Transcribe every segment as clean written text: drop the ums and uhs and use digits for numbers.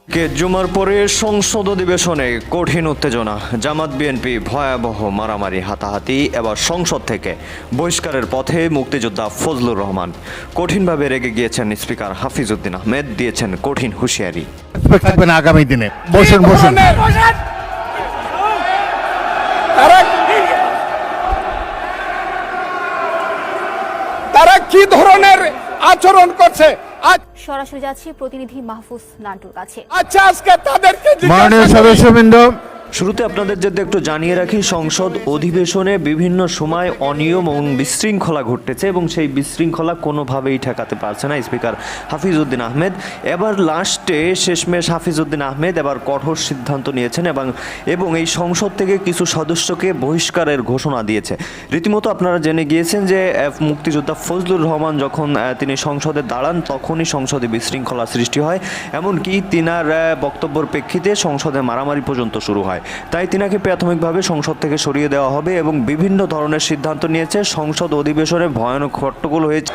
জুমার পরে সংসদ অধিবেশনে কঠিন উত্তেজনা, জামাত বিএনপি ভয়াবহ মারামারি হাতাহাতি, এবার সংসদ থেকে বহিষ্কারের পথে মুক্তিযোদ্ধা ফজলুর রহমান। কঠিনভাবে রেগে গিয়েছেন স্পিকার হাফিজউদ্দিন আহমেদ, দিয়েছেন কঠিন হুঁশিয়ারি। থাকবেন আগামী দিনে। বসুন বসুন। তারা কি ধরনের আচরণ করছে? সরাসরি যাচ্ছি প্রতিনিধি মাহফুজ নান্টুর কাছে। আচ্ছা, আজকে তাদেরকে মাননীয় সদস্যবৃন্দ, শুরুতে আপনাদের যদি একটু জানিয়ে রাখি, সংসদ অধিবেশনে বিভিন্ন সময় অনিয়ম এবং বিশৃঙ্খলা ঘটতেছে এবং সেই বিশৃঙ্খলা কোনোভাবেই ঠেকাতে পারছে না স্পিকার হাফিজউদ্দিন আহমেদ। এবার লাস্টে শেষমেশ হাফিজউদ্দিন আহমেদ এবার কঠোর সিদ্ধান্ত নিয়েছেন এবং এই সংসদ থেকে কিছু সদস্যকে বহিষ্কারের ঘোষণা দিয়েছে। রীতিমতো আপনারা জেনে গিয়েছেন যে মুক্তিযোদ্ধা ফজলুর রহমান যখন তিনি সংসদে দাঁড়ান তখনই সংসদে বিশৃঙ্খলা সৃষ্টি হয়, এমনকি তিনার বক্তব্যের প্রেক্ষিতে সংসদে মারামারি পর্যন্ত শুরু হয়। তাই তিনাকে প্রাথমিকভাবে সংসদ থেকে সরিয়ে দেওয়া হবে এবং বিভিন্ন ধরনের সিদ্ধান্ত নিয়েছে। সংসদ অধিবেশনে ভয়ানক হট্টগোল হয়েছে।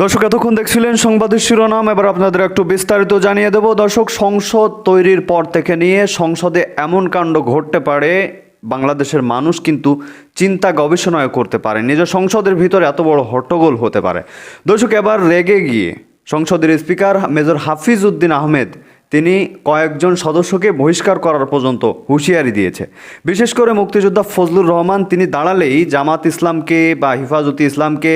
দর্শক, এতক্ষণ দেখছিলেন সংবাদের শিরোনাম, এবার আপনাদের একটু বিস্তারিত জানিয়ে দেব। দর্শক, সংসদ তৈরির পর থেকে নিয়ে সংসদে এমন কাণ্ড ঘটতে পারে বাংলাদেশের মানুষ কিন্তু চিন্তা গবেষণাও করতে পারে, নিজের সংসদের ভিতরে এত বড় হট্টগোল হতে পারে। দর্শক, এবার রেগে গিয়ে সংসদের স্পিকার মেজর হাফিজউদ্দিন আহমেদ তিনি কয়েকজন সদস্যকে বহিষ্কার করার পর্যন্ত হুঁশিয়ারি দিয়েছে। বিশেষ করে মুক্তিযোদ্ধা ফজলুর রহমান তিনি দাঁড়ালেই জামাত ইসলামকে বা হিফাজতে ইসলামকে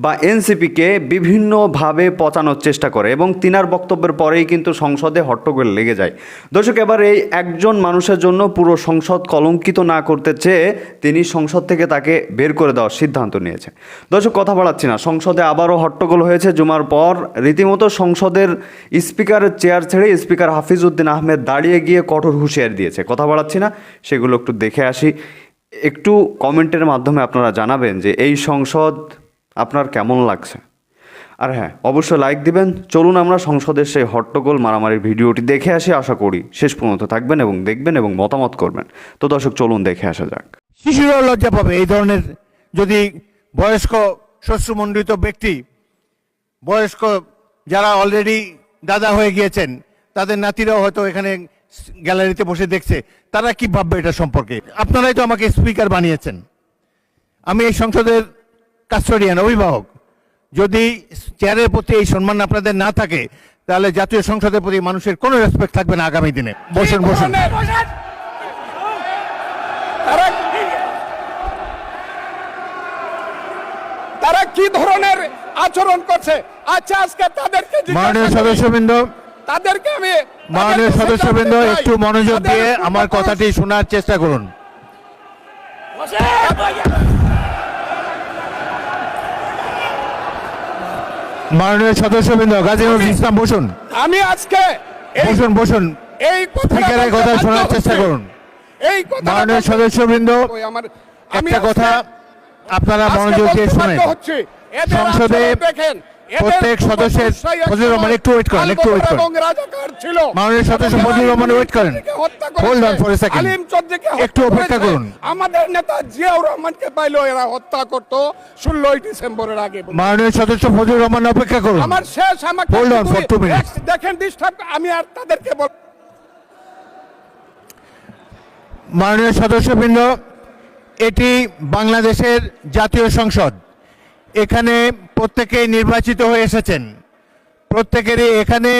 বা এনসিপিকে বিভিন্নভাবে পচানোর চেষ্টা করে এবং তিনার বক্তব্যের পরেই কিন্তু সংসদে হট্টগোল লেগে যায়। দর্শক, এবার এই একজন মানুষের জন্য পুরো সংসদ কলঙ্কিত না করতে চেয়ে তিনি সংসদ থেকে তাকে বের করে দেওয়ার সিদ্ধান্ত নিয়েছে। দর্শক, কথা বাড়াচ্ছি না, সংসদে আবারও হট্টগোল হয়েছে জুমার পর। রীতিমতো সংসদের স্পিকারের চেয়ার ছেড়ে স্পিকার হাফিজউদ্দিন আহমেদ দাঁড়িয়ে গিয়ে কঠোর হুঁশিয়ারি দিয়েছে। কথা বাড়াচ্ছি না, সেগুলো একটু দেখে আসি। একটু কমেন্টের মাধ্যমে আপনারা জানাবেন যে এই সংসদ আপনার কেমন লাগছে। আর হ্যাঁ, অবশ্যই লাইক দিবেন। চলুন আমরা সংসদের সেই হট্টগোল মারামারির ভিডিওটি দেখে আসি। আশা করি শেষ পর্যন্ত থাকবেন এবং দেখবেন এবং মতামত করবেন। তো দর্শক, চলুন দেখে আসা যাক। শিশুরাও লজ্জা পাবে এই ধরনের, যদি বয়স্ক শ্বশ্রুমণ্ডিত ব্যক্তি, বয়স্ক যারা অলরেডি দাদা হয়ে গিয়েছেন, তাদের নাতিরাও হয়তো এখানে গ্যালারিতে বসে দেখছে, তারা কি ভাববে এটা সম্পর্কে? আপনারাই তো আমাকে স্পিকার বানিয়েছেন, আমি এই সংসদের কাস্টোডিয়ান, অভিভাবক। যদি চেয়ারের প্রতি এই সম্মান আপনাদের না থাকে, তাহলে জাতীয় সংসদের প্রতি মানুষের কোনো রেসপেক্ট থাকবে না আগামী দিনে। বসুন বসুন। তারা কি ধরনের আচরণ করছে? আচ্ছা, আজকে তাদেরকে মাননীয় সদস্যবৃন্দ, মাননীয় সদস্যবৃন্দ, একটু মনোযোগ দিয়ে আমার কথাটি শোনার চেষ্টা করুন। মাননীয় সদস্যবৃন্দ, গাজী নজরুল ইসলাম বসুন। আমি আজকে বসুন বসুন, এই স্পিকারের কথা শোনার চেষ্টা করুন। মাননীয় সদস্যবৃন্দ, একটা কথা আপনারা মনোযোগ দিয়ে শোনেন। সংসদে প্রত্যেক সদস্যের, ফজলুর রহমান একটু ওয়েট করেন, একটু ওয়েট করেন। মাননীয় সদস্য ফজলুর রহমান ওয়েট করেন, hold on for a second, একটু অপেক্ষা করুন। আমাদের নেতা জিয়াউর রহমানকে পাইলো এরা হত্যা করত 16 ডিসেম্বরের আগে। মাননীয় সদস্য ফজলুর রহমান অপেক্ষা করুন, আমার শেষ, আমাকে হোল্ড অন ফর 2 মিনিটস। দেখেন ডিস্টার্ব, আমি আর তাদেরকে বল। মাননীয় সদস্যবৃন্দ, এটি বাংলাদেশের জাতীয় সংসদ। এখানে প্রত্যেকেই নির্বাচিত হয়ে এসেছেন, প্রত্যেকেরই এখানে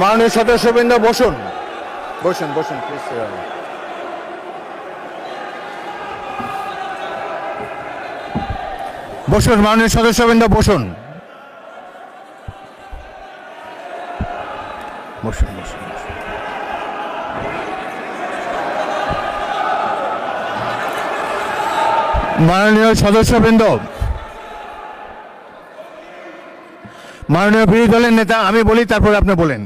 মাননীয় সদস্যবৃন্দ বসুন বসুন বসুন প্লিজ। বসুন মাননীয় সদস্যবৃন্দ, বসুন বসুন বসুন। মাননীয় সদস্যবৃন্দ, মাননীয় বিরোধী দলের নেতা, আমি বলি তারপর আপনি বলেন।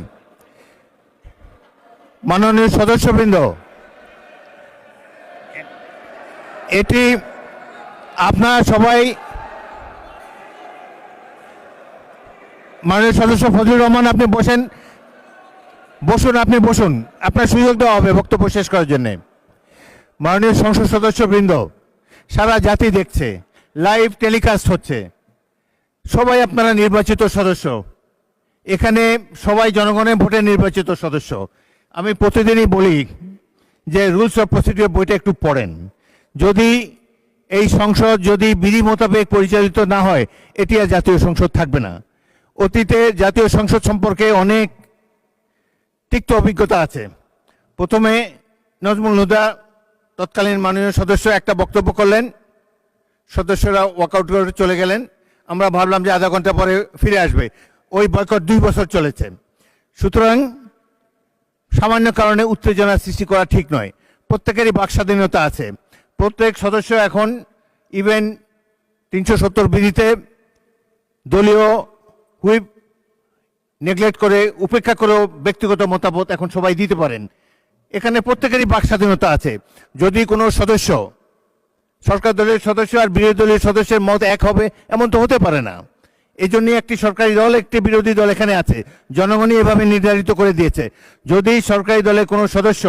মাননীয় সদস্যবৃন্দ, এটি আপনারা সবাই, মাননীয় সদস্য ফজলুর রহমান আপনি বসেন, আপনি বসুন, আপনার সুযোগ দেওয়া হবে বক্তব্য শেষ করার জন্য। মাননীয় সংসদ সদস্যবৃন্দ, সারা জাতি দেখছে, লাইভ টেলিকাস্ট হচ্ছে, সবাই আপনারা নির্বাচিত সদস্য, এখানে সবাই জনগণের ভোটে নির্বাচিত সদস্য। আমি প্রতিদিনই বলি যে রুলস অফ প্রসিডিওর বইটা একটু পড়েন। যদি এই সংসদ যদি বিধি মোতাবেক পরিচালিত না হয়, এটি আর জাতীয় সংসদ থাকবে না। অতীতে জাতীয় সংসদ সম্পর্কে অনেক তিক্ত অভিজ্ঞতা আছে। প্রথমে নজমুল হুদা তৎকালীন মাননীয় সদস্য একটা বক্তব্য করলেন, সদস্যরা ওয়াকআউট করে চলে গেলেন। আমরা ভাবলাম যে আধা ঘন্টা পরে ফিরে আসবে। ওই বয়কট 2 বছর চলেছে। সুতরাং সামান্য কারণে উত্তেজনা সৃষ্টি করা ঠিক নয়। প্রত্যেকেরই বাক স্বাধীনতা আছে। প্রত্যেক সদস্য এখন ইভেন 370 বিধিতে দলীয় হুইপ নেগলেক্ট করে, উপেক্ষা করেও ব্যক্তিগত মতামত এখন সবাই দিতে পারেন। এখানে প্রত্যেকেরই বাক স্বাধীনতা আছে। যদি কোনো সদস্য, সরকার দলের সদস্য আর বিরোধী দলের সদস্যের মত এক হবে, এমন তো হতে পারে না। এই জন্যই একটি সরকারি দল, একটি বিরোধী দল এখানে আছে। জনগণই এভাবে নির্ধারিত করে দিয়েছে। যদি সরকারি দলের কোনো সদস্য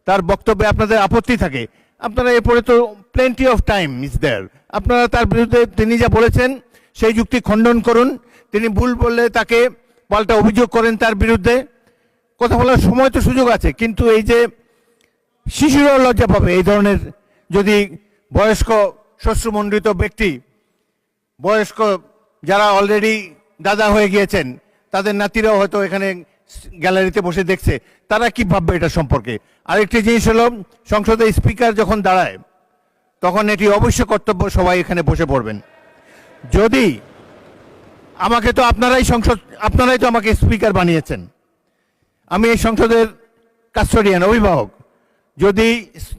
তার বক্তব্যে আপনাদের আপত্তি থাকে, আপনারা এরপরে তো plenty of time is there, আপনারা তার বিরুদ্ধে তিনি যা বলেছেন সেই যুক্তি খণ্ডন করুন। তিনি ভুল বললে তাকে পাল্টা অভিযোগ করেন তার বিরুদ্ধে। কথা বলার সময় তো সুযোগ আছে, কিন্তু এই যে শিশুরাও লজ্জা পাবে এই ধরনের, যদি বয়স্ক শ্বশ্রুমণ্ডিত ব্যক্তি, বয়স্ক যারা অলরেডি দাদা হয়ে গিয়েছেন, তাদের নাতিরাও হয়তো এখানে গ্যালারিতে বসে দেখছে, তারা কি ভাববে এটা সম্পর্কে। আরেকটি জিনিস হলো, সংসদে স্পিকার যখন দাঁড়ায় তখন এটি অবশ্য কর্তব্য সবাই এখানে বসে পড়বেন। যদি আমাকে তো আপনারাই তো আমাকে স্পিকার বানিয়েছেন, আমি এই সংসদের কাস্টোডিয়ান, অভিভাবক। যদি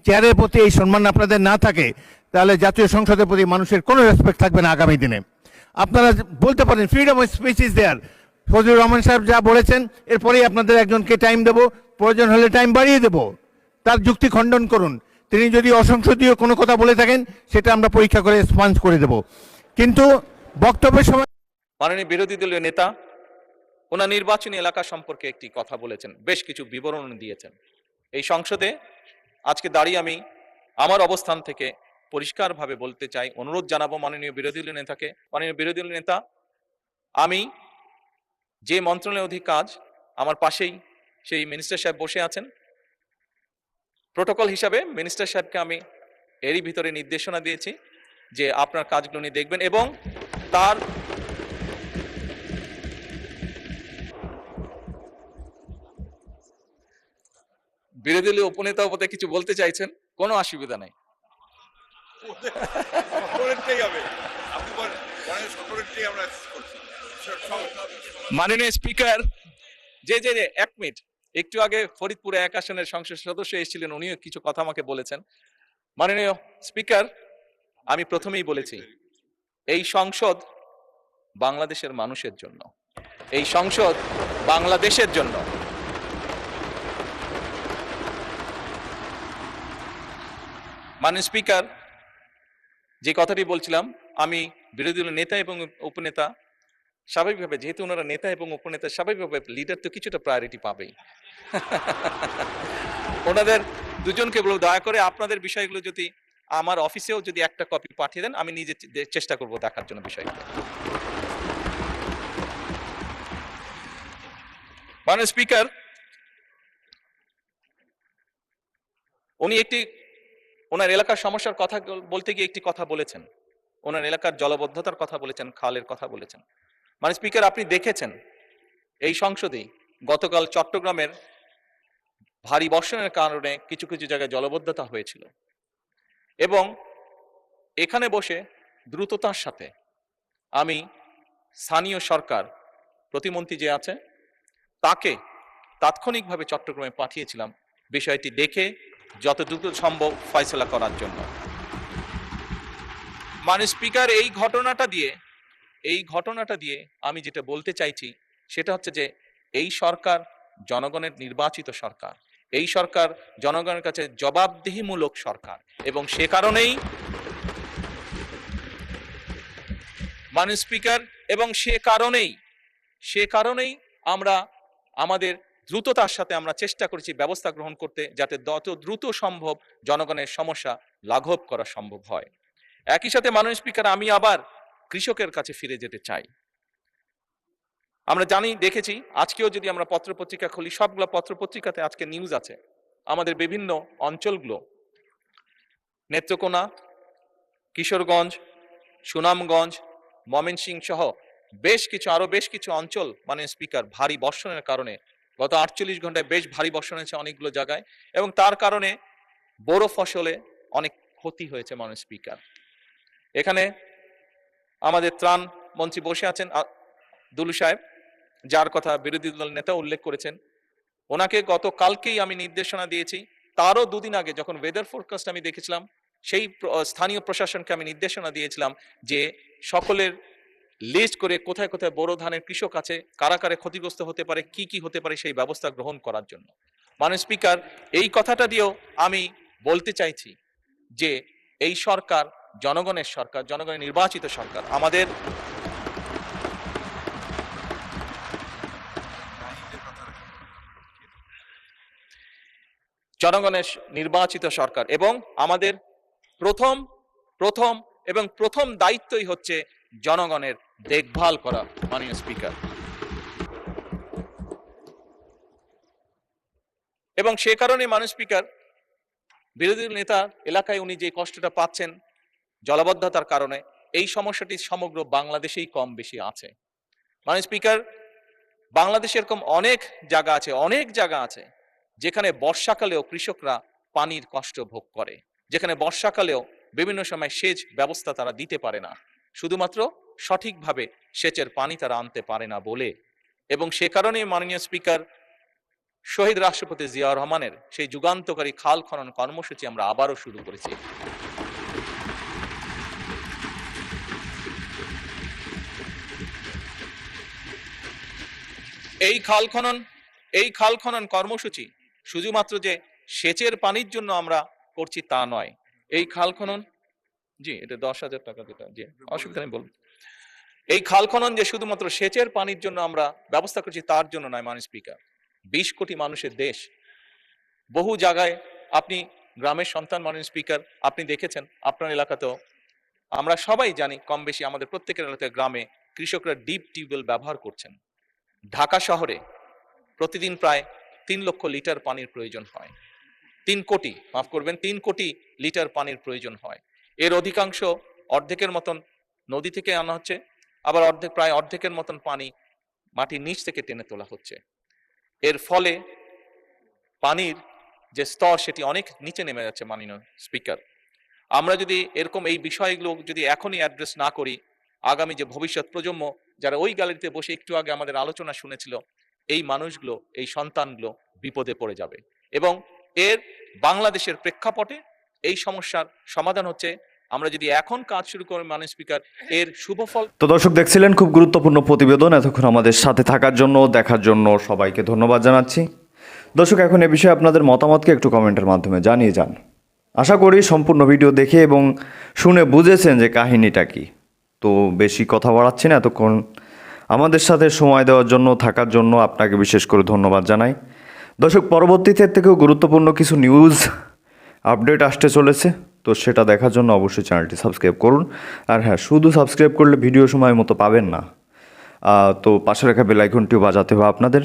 চেয়ারের প্রতি এই সম্মান আপনাদের না থাকে, তাহলে জাতীয় সংসদের প্রতি মানুষের কোনো রেসপেক্ট থাকবে না আগামী দিনে। আপনারা বলতে পারেন freedom of speech is there, Fazlur Rahman সাহেব যা বলেছেন এরপরেই আপনাদের একজনকে টাইম দেব, প্রয়োজন হলে টাইম বাড়িয়ে দেব, তার যুক্তি খণ্ডন করুন। তিনি যদি অসংসদীয় কোনো কথা বলে থাকেন, সেটা আমরা পরীক্ষা করে স্পঞ্জ করে দেব। কিন্তু বক্তব্যের সময় মাননীয় বিরোধী দলীয় নেতা ওনার নির্বাচনী এলাকা সম্পর্কে একটি কথা বলেছেন, বেশ কিছু বিবরণ দিয়েছেন। এই সংসদে আজকে দাঁড়িয়ে আমি আমার অবস্থান থেকে পরিষ্কারভাবে বলতে চাই, অনুরোধ জানাবো মাননীয় বিরোধী দলীয় নেতাকে। মাননীয় বিরোধী দলীয় নেতা, আমি যে মন্ত্রণালয়ের অধীন কাজ, আমার পাশেই সেই মিনিস্টার সাহেব বসে আছেন। প্রোটোকল হিসাবে মিনিস্টার সাহেবকে আমি এরই ভিতরে নির্দেশনা দিয়েছি যে আপনার কাজগুলো নিয়ে দেখবেন, এবং তার বিরোধী দলীয় উপনেতা উপদে কিছু বলতে চাইছেন, কোনো অসুবিধা নাই। মাননীয় স্পিকার, যে 1 মিনিট, একটু আগে ফরিদপুরে 1 আসনের সংসদ সদস্য এসেছিলেন, উনিও কিছু কথা আমাকে বলেছেন। মাননীয় স্পিকার, আমি প্রথমেই বলেছি, এই সংসদ বাংলাদেশের মানুষের জন্য, এই সংসদ বাংলাদেশের জন্য। মাননীয় স্পিকার, যে কথাটি বলছিলাম, আমি বিরোধী দলের নেতা এবং উপনেতা, স্বাভাবিকভাবে যেহেতু ওনারা নেতা এবং উপনেতা, স্বাভাবিকভাবে লিডার তো কিছুটা প্রায়োরিটি পাবেই। ওনাদের দুজনকে বলবো, দয়া করে আপনাদের বিষয়গুলো যদি আমার অফিসেও যদি একটা কপি পাঠিয়ে দেন, আমি নিজে চেষ্টা করব দেখার জন্য বিষয়গুলো। মাননীয় স্পিকার, উনি ওনার এলাকার সমস্যার কথা বলতে গিয়ে একটি কথা বলেছেন, ওনার এলাকার জলবদ্ধতার কথা বলেছেন, খালের কথা বলেছেন। মানে স্পিকার, আপনি দেখেছেন এই সংসদেই গতকাল চট্টগ্রামের ভারী বর্ষণের কারণে কিছু কিছু জায়গায় জলবদ্ধতা হয়েছিল, এবং এখানে বসে দ্রুততার সাথে আমি স্থানীয় সরকার প্রতিমন্ত্রী যে আছে তাকে তাৎক্ষণিকভাবে চট্টগ্রামে পাঠিয়েছিলাম বিষয়টি দেখে যত দ্রুত সম্ভব ফয়সলা করার জন্য। মাননীয় স্পিকার, এই ঘটনাটা দিয়ে আমি যেটা বলতে চাইছি সেটা হচ্ছে যে এই সরকার জনগণের নির্বাচিত সরকার, এই সরকার জনগণের কাছে জবাবদিহিমূলক সরকার, এবং সে কারণেই মাননীয় স্পিকার, এবং সে কারণেই আমরা আমাদের দ্রুততার সাথে আমরা চেষ্টা করেছি ব্যবস্থা গ্রহণ করতে, যাতে যত দ্রুত সম্ভব জনগণের সমস্যা লাঘব করা সম্ভব হয়। একই সাথে মাননীয় স্পিকার, আমি আবার কৃষকের কাছে ফিরে যেতে চাই। আমরা দেখেছি আজকেও যদি আমরা পত্রপত্রিকা খুলি, সবগুলো পত্রপত্রিকাতে আজকে নিউজ আছে আমাদের বিভিন্ন অঞ্চলগুলো, নেত্রকোনা, কিশোরগঞ্জ, সুনামগঞ্জ, ময়মনসিংহ সহ আরো বেশ কিছু অঞ্চল মাননীয় স্পিকার ভারী বর্ষণের কারণে গত 48 ঘন্টায় বেশ ভারী বর্ষণ হয়েছে অনেকগুলো জায়গায়, এবং তার কারণে বড় ফসলে অনেক ক্ষতি হয়েছে। মাননীয় স্পিকার, এখানে আমাদের ত্রাণ মন্ত্রী বসে আছেন দুলু সাহেব, যার কথা বিরোধী দল নেতা উল্লেখ করেছেন। ওনাকে গতকালকেই আমি নির্দেশনা দিয়েছি, তারও দুদিন আগে যখন ওয়েদার ফোরকাস্ট আমি দেখেছিলাম, সেই স্থানীয় প্রশাসনকে আমি নির্দেশনা দিয়েছিলাম যে সকলের লিস্ট করে কোথায় কোথায় বোরো ধানের কৃষক আছে, কারা কারা ক্ষতিগ্রস্ত হতে পারে, কি কি হতে পারে, সেই ব্যবস্থা গ্রহণ করার জন্য। মাননীয় স্পিকার, এই কথাটা দিয়েও আমি বলতে চাইছি যে এই সরকার জনগণের সরকার, জনগণের নির্বাচিত সরকার, আমাদের জনগণের নির্বাচিত সরকার, এবং আমাদের প্রথম দায়িত্বই হচ্ছে জনগণের দেখভাল করা। মাননীয় স্পিকার, এবং সে কারণে মাননীয় স্পিকার, বিরোধী নেতা এলাকায় উনি যে কষ্টটা পাচ্ছেন জলাবদ্ধতার কারণে, এই সমস্যাটি সমগ্র বাংলাদেশেই কম বেশি আছে। মাননীয় স্পিকার, বাংলাদেশে এরকম অনেক জায়গা আছে যেখানে বর্ষাকালেও কৃষকরা পানির কষ্ট ভোগ করে, যেখানে বর্ষাকালেও বিভিন্ন সময় সেচ ব্যবস্থা তারা দিতে পারে না, শুধুমাত্র সঠিকভাবে সেচের পানি তারা আনতে পারে না বলে। এবং সে কারণে মাননীয় স্পিকার, শহীদ রাষ্ট্রপতি জিয়াউর রহমানের সেই যুগান্তকারী খাল খনন কর্মসূচি আমরা আবারও শুরু করেছি। এই খাল খনন কর্মসূচি শুধুমাত্র যে সেচের পানির জন্য আমরা করছি তা নয়। এই খাল খনন, জি এটা 10,000 টাকা, যেটা জি অসুবিধা নেই বলুন। এই খাল খনন যে শুধুমাত্র সেচের পানির জন্য আমরা ব্যবস্থা করছি তার জন্য নয়। মাননীয় স্পিকার, 20 কোটি মানুষের দেশ, বহু জায়গায় আপনি গ্রামের সন্তান। মাননীয় স্পিকার, আপনি দেখেছেন আপনার এলাকাতেও, আমরা সবাই জানি কম বেশি আমাদের প্রত্যেকের এলাকায় গ্রামে কৃষকরা ডিপ টিউবওয়েল ব্যবহার করছেন। ঢাকা শহরে প্রতিদিন প্রায় 3 লক্ষ লিটার পানির প্রয়োজন হয়। 3 কোটি লিটার পানির প্রয়োজন হয়। এর অধিকাংশ, অর্ধেকের মতন নদী থেকে আনা হচ্ছে, আবার প্রায় অর্ধেকের মতন পানি মাটির নিচ থেকে টেনে তোলা হচ্ছে। এর ফলে পানির যে স্তর সেটি অনেক নিচে নেমে যাচ্ছে। মাননীয় স্পিকার, আমরা যদি এরকম এই বিষয়গুলো যদি এখনই অ্যাড্রেস না করি, আগামী যে ভবিষ্যৎ প্রজন্ম যারা ওই গ্যালারিতে বসে একটু আগে আমাদের আলোচনা শুনেছিল, এই মানুষগুলো, এই সন্তানগুলো বিপদে পড়ে যাবে। এবং এর বাংলাদেশের প্রেক্ষাপটে এই সমস্যার সমাধান হচ্ছে আমরা যদি এখন কাজ শুরু করি। মাননীয় স্পিকার, এর শুভফল। তো দর্শক, দেখছিলেন খুব গুরুত্বপূর্ণ প্রতিবেদন। এতক্ষণ আমাদের সাথে থাকার জন্য, দেখার জন্য সবাইকে ধন্যবাদ জানাচ্ছি। দর্শক, এখন এ বিষয়ে আপনাদের মতামতকে একটু কমেন্টের মাধ্যমে জানিয়ে যান। আশা করি সম্পূর্ণ ভিডিও দেখে এবং শুনে বুঝেছেন যে কাহিনীটা কি। তো বেশি কথা বাড়াচ্ছি না, এতক্ষণ আমাদের সাথে সময় দেওয়ার জন্য, থাকার জন্য আপনাকে বিশেষ করে ধন্যবাদ জানাই। দর্শক, পরবর্তীতে থেকেও গুরুত্বপূর্ণ কিছু নিউজ আপডেট আসতে চলেছে, তো সেটা দেখার জন্য অবশ্যই চ্যানেলটি সাবস্ক্রাইব করুন। আর হ্যাঁ, শুধু সাবস্ক্রাইব করলে ভিডিও সময় মতো পাবেন না, তো পাশে রাখা বেল আইকনটিও বাজাতে হবে আপনাদের।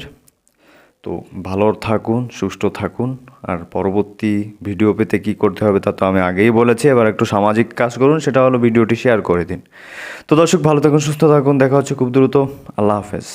তো ভালো থাকুন, সুস্থ থাকুন। আর পরবর্তী ভিডিও পেতে কী করতে হবে তা তো আমি আগেই বলেছি। এবার একটু সামাজিক কাজ করুন, সেটা হলো ভিডিওটি শেয়ার করে দিন। তো দর্শক, ভালো থাকুন, সুস্থ থাকুন, দেখা হচ্ছে খুব দ্রুত। আল্লাহ হাফেজ।